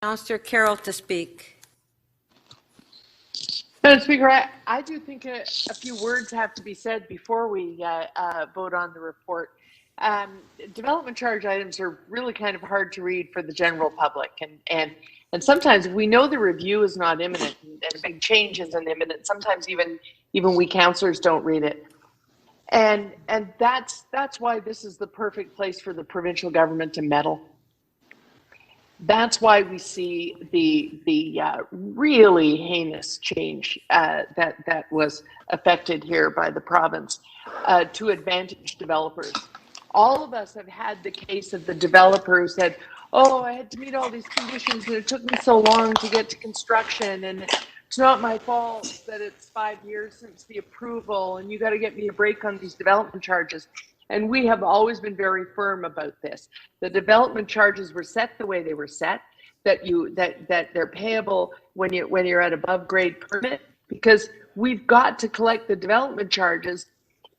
Councillor Carroll to speak. Madam Speaker, I do think a few words have to be said before we vote on the report. Development charge items are really kind of hard to read for the general public, and sometimes we know the review is not imminent and a big change isn't imminent. Sometimes even we councillors don't read it, and that's why this is the perfect place for the provincial government to meddle. That's why we see the really heinous change that was affected here by the province to advantage developers. All of us have had the case of the developer who said, "Oh, I had to meet all these conditions and it took me so long to get to construction, and it's not my fault that it's 5 years since the approval, and you got to get me a break on these development charges." And we have always been very firm about this. The development charges were set the way they were set, that they're payable when you're at above grade permit, because we've got to collect the development charges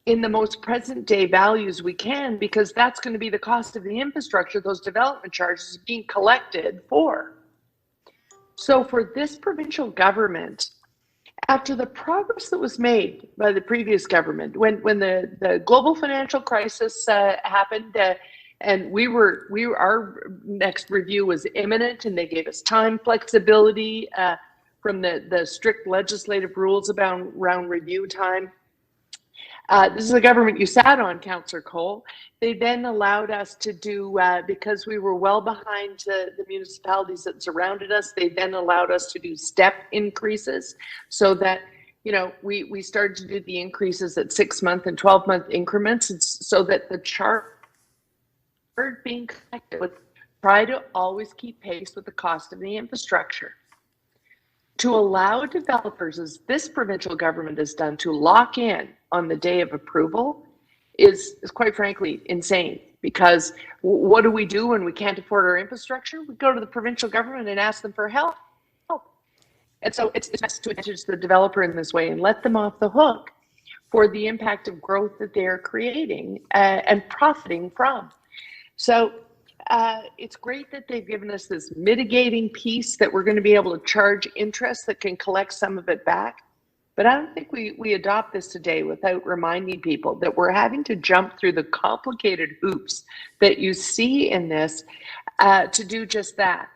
in the most present day values we can, because that's going to be the cost of the infrastructure those development charges are being collected for. So for this provincial government, after the progress that was made by the previous government, when the global financial crisis happened, and our next review was imminent, and they gave us time flexibility from the strict legislative rules around review time. This is the government you sat on, Councillor Cole. They then allowed us to do, because we were well behind the municipalities that surrounded us, they then allowed us to do step increases, so that, you know, we started to do the increases at 6-month and 12-month increments, so that the charge being collected would try to always keep pace with the cost of the infrastructure. To allow developers, as this provincial government has done, to lock in on the day of approval is quite frankly insane. Because what do we do when we can't afford our infrastructure? We go to the provincial government and ask them for help. And so it's best to advantage the developer in this way and let them off the hook for the impact of growth that they're creating and profiting from. So it's great that they've given us this mitigating piece that we're going to be able to charge interest that can collect some of it back. But I don't think we adopt this today without reminding people that we're having to jump through the complicated hoops that you see in this to do just that.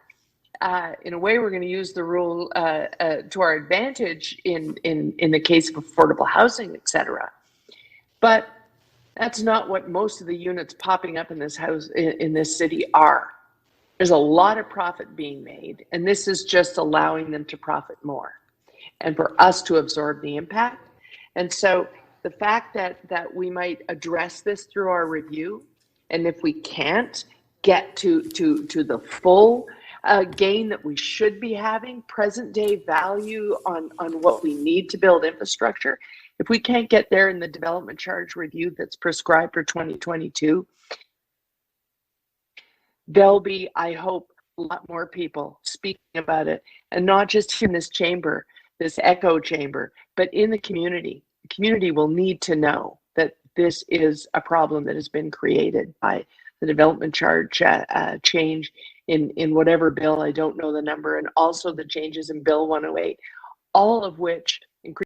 In a way, we're going to use the rule to our advantage in the case of affordable housing, etc. But that's not what most of the units popping up in this house, in this city, are. There's a lot of profit being made, and this is just allowing them to profit more and for us to absorb the impact. And so the fact that we might address this through our review, and if we can't get to the full gain that we should be having, present day value on what we need to build infrastructure, if we can't get there in the development charge review that's prescribed for 2022, there'll be, I hope, a lot more people speaking about it, and not just here in this chamber, this echo chamber, but in the community. The community will need to know that this is a problem that has been created by the development charge change in whatever bill, I don't know the number, and also the changes in Bill 108, all of which increase